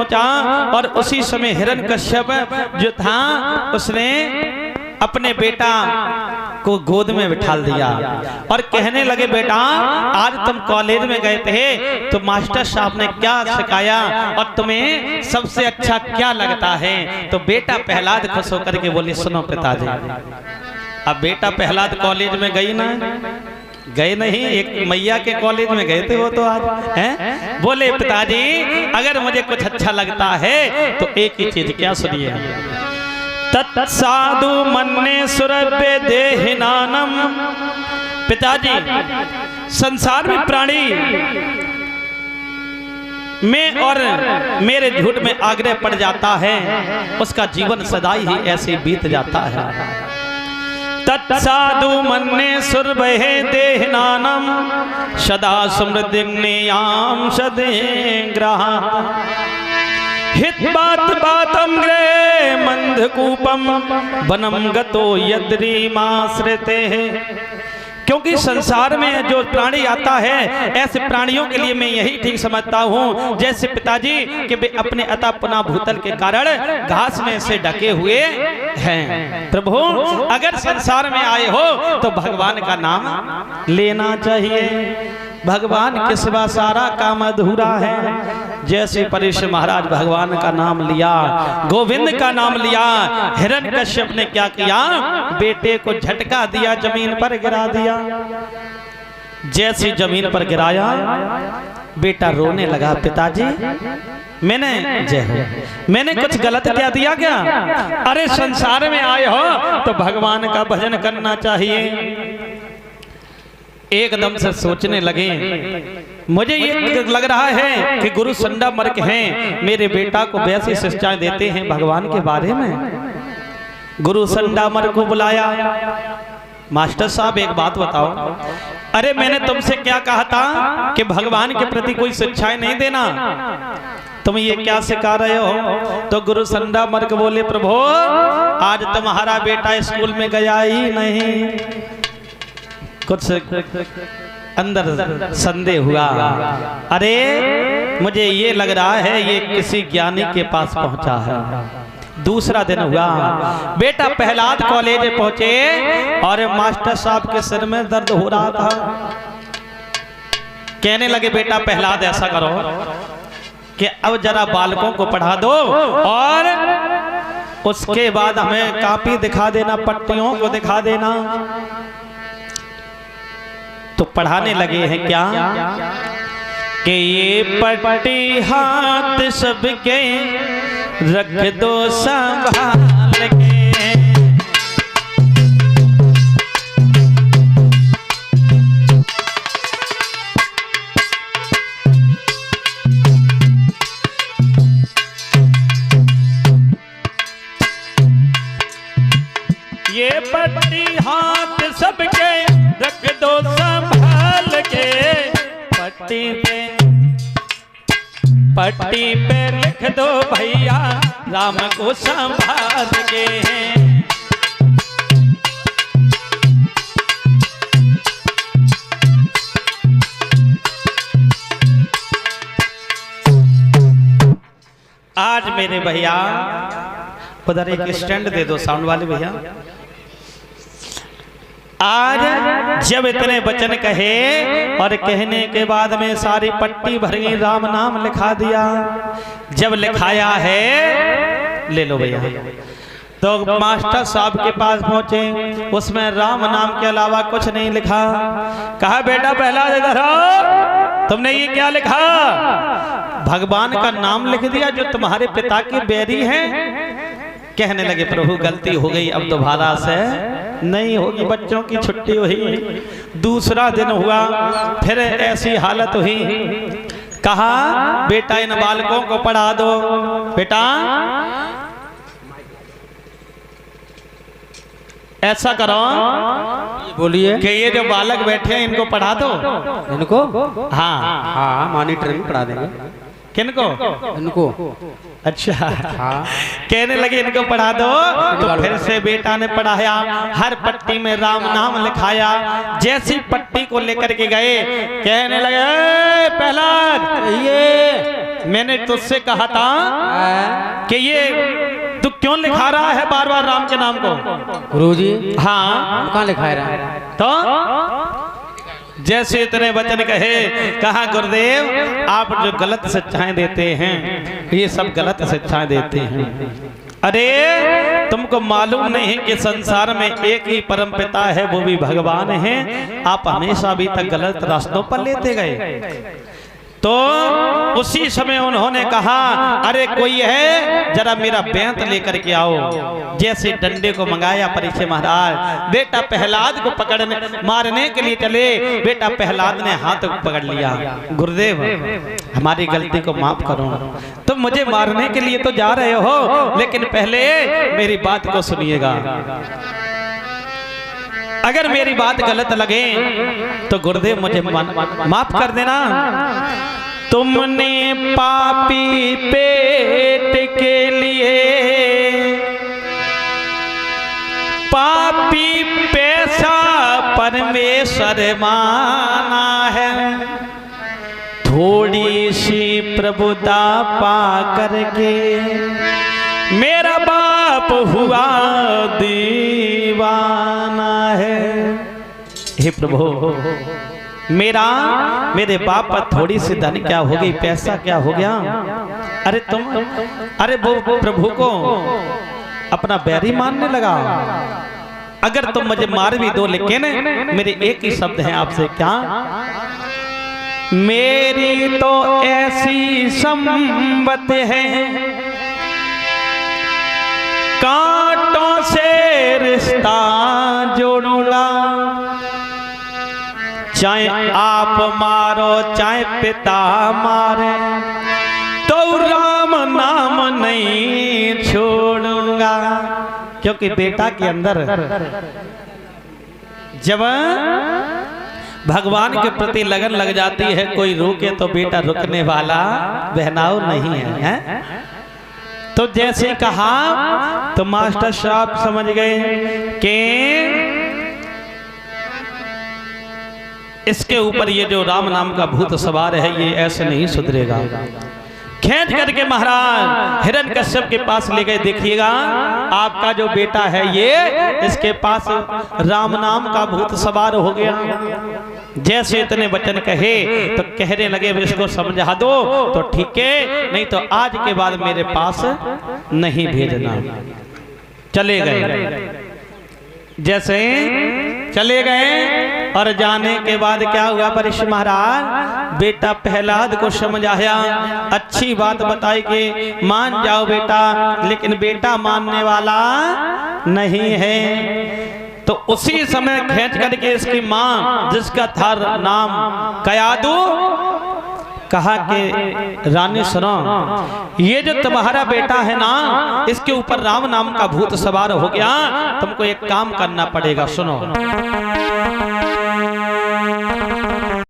पहुंचा और उसी समय हिरण्यकश्यप जो था उसने अपने बेटा को गोद में बिठा दिया और कहने लगे, बेटा आज तुम कॉलेज में गए थे तो मास्टर साहब ने क्या सिखाया और तुम्हें सबसे अच्छा क्या लगता है? तो बेटा प्रहलाद खुश होकर के बोले, सुनो पिताजी। अब बेटा प्रहलाद कॉलेज में गई ना, गए नहीं, एक मैया के कॉलेज में गए थे वो तो आज हैं। बोले, पिताजी अगर मुझे कुछ अच्छा लगता है तो एक ही चीज, क्या सुनिए, तत्साधु मन्ने सुरभ्य देहिनानम। पिताजी संसार में प्राणी में और मेरे झूठ में आग्रह पड़ जाता है, उसका जीवन सदाई ही ऐसे बीत जाता है। तत्साधु मन्ने सुरभ्य देहिनानम सदा समृद्धिन्याम सदेग्रह हित बात बातम ग्रे मंदकूपम वनम गतो यद्रीमाश्रिते है। क्योंकि संसार में जो प्राणी आता है, ऐसे प्राणियों के लिए मैं यही ठीक समझता हूँ जैसे पिताजी कि वे अपने अता पुना भूतल के कारण घास में से ढके हुए हैं। प्रभु अगर संसार में आए हो तो भगवान का नाम लेना चाहिए। भगवान के सिवा सारा काम अधूरा है। जैसे परेश महाराज भगवान का नाम लिया, गोविंद का नाम लिया, हिरण्यकश्यप ने क्या किया, बेटे को झटका दिया, जमीन पर गिरा दिया। जैसे जमीन पर गिराया बेटा रोने लगा, पिताजी मैंने जय हो, मैंने कुछ गलत क्या दिया क्या? अरे संसार में आए हो तो भगवान का भजन करना चाहिए। एकदम से सोचने लगे, मुझे ये लग रहा है कि गुरु संडा मर्क हैं, मेरे बेटा को वैसी शिक्षाएं देते हैं भगवान के बारे में। गुरु संडा मर्क को बुलाया, मास्टर साहब एक बात बताओ, अरे मैंने तुमसे क्या कहा था कि भगवान के प्रति कोई शिक्षाएं नहीं देना, तुम ये क्या सिखा रहे हो? तो गुरु संडा मर्क बोले, प्रभु आज तुम्हारा बेटा स्कूल में गया ही नहीं। कुछ अंदर संदेह हुआ, अरे मुझे ये लग रहा है ये किसी ज्ञानी के पास पहुंचा है। दूसरा दिन हुआ, बेटा प्रहलाद कॉलेज पहुंचे और मास्टर साहब के सिर में दर्द हो रहा था। कहने लगे, बेटा प्रहलाद ऐसा करो कि अब जरा बालकों को पढ़ा दो और उसके बाद हमें कॉपी दिखा देना, पट्टियों को दिखा देना। तो पढ़ाने लगे हैं क्या कि ये पट्टी हाथ सबके रख दो संभाल के। ये पट्टी हाथ सबके रख दो संभाल के। पट्टी पे लिख दो भैया राम को संभाल के। आज मेरे भैया उधर एक स्टैंड दे दो साउंड वाले भैया। आज जब इतने वचन कहे और कहने के बाद में सारी पट्टी भर गई, राम नाम लिखा दिया। जब लिखाया है, ले लो भैया, तो मास्टर साहब के पास पहुंचे, उसमें राम नाम के अलावा कुछ नहीं लिखा। कहा, बेटा पहला इधर आओ, तुमने ये क्या लिखा? भगवान का नाम लिख दिया जो तुम्हारे पिता के बैरी हैं। कहने लगे, प्रभु गलती हो गई, अब दोबारा से नहीं होगी। बच्चों की छुट्टी हुई, दूसरा दिन हुआ, फिर ऐसी हालत हुई। कहा, बेटा इन बालकों को पढ़ा दो। बेटा ऐसा करो, बोलिए कि ये जो बालक बैठे हैं इनको पढ़ा दो। इनको? हाँ हाँ, मॉनिटर में पढ़ा देंगे। किनको? इनको। अच्छा, हाँ। कहने लगे इनको पढ़ा दो। तो फिर से बेटा ने पढ़ाया, हर पट्टी में राम नाम लिखाया। जैसी पट्टी को लेकर के गए, कहने लगे, प्रहलाद ये मैंने तुझसे कहा था हाँ। कि ये तू क्यों लिखा रहा है बार बार राम के नाम को? गुरुजी हाँ, कहाँ लिखा है रहा? तो जैसे इतने वचन कहे, कहा गुरुदेव आप जो गलत शिक्षाएं देते हैं ये सब गलत शिक्षाएं देते हैं। अरे तुमको मालूम नहीं कि संसार में एक ही परम पिता है, वो भी भगवान है। आप हमेशा अभी तक गलत रास्तों पर लेते गए। तो उसी समय उन्होंने कहा अरे कोई है, जरा मेरा बेंत लेकर के आओ। जैसे डंडे को मंगाया परीक्षित महाराज, बेटा प्रहलाद को पकड़ने मारने के लिए चले, बेटा प्रहलाद ने हाथ पकड़ लिया। गुरुदेव हमारी गलती को माफ करो, तुम मुझे मारने के लिए तो जा रहे हो, लेकिन पहले मेरी बात को सुनिएगा। अगर मेरी बात गलत लगे तो गुरुदेव मुझे माफ कर देना। तुमने पापी पेट के लिए पापी पैसा परमेश्वर माना है, थोड़ी सी प्रभुता पा करके मेरा बाप हुआ दीवाना है। हे प्रभु मेरे बाप पर थोड़ी सी धन क्या हो गई, पैसा क्या हो गया? अरे वो प्रभु को अपना बैरी मानने लगा। अगर तुम मुझे मार भी दो, लेकिन मेरे एक ही शब्द हैं आपसे, क्या? मेरी तो ऐसी संपत्ति है, कांटों से रिश्ता जोड़ूंगा, चाहे आप मारो चाहे पिता मारे, तो राम नाम नहीं छोड़ूंगा। क्योंकि बेटा के अंदर जब भगवान के प्रति लगन लग जाती है, कोई रोके तो बेटा रुकने वाला बहनाऊ नहीं है। तो जैसे कहा तो मास्टर साहब समझ गए कि इसके ऊपर ये जो राम नाम का भूत सवार है ये ऐसे नहीं सुधरेगा। खींच करके महाराज हिरण्यकश्यप के पास ले गए। देखिएगा आपका जो बेटा है ये, इसके पास राम नाम का भूत सवार हो गया। जैसे इतने वचन कहे तो कहने लगे इसको समझा दो तो ठीक है, नहीं तो आज के बाद मेरे पास नहीं भेजना। चले गए। जैसे चले गए और जाने के बाद क्या हुआ परीक्षित महाराज, बेटा प्रहलाद को समझ आया, अच्छी बात बताई कि मान जाओ बेटा, लेकिन बेटा मानने वाला नहीं है। तो उसी समय खींच करके इसकी माँ, जिसका था नाम कयादू, कहा कि रानी सुनो, ये जो तुम्हारा बेटा है ना, इसके ऊपर राम नाम का भूत सवार हो गया, तुमको एक काम करना पड़ेगा। सुनो,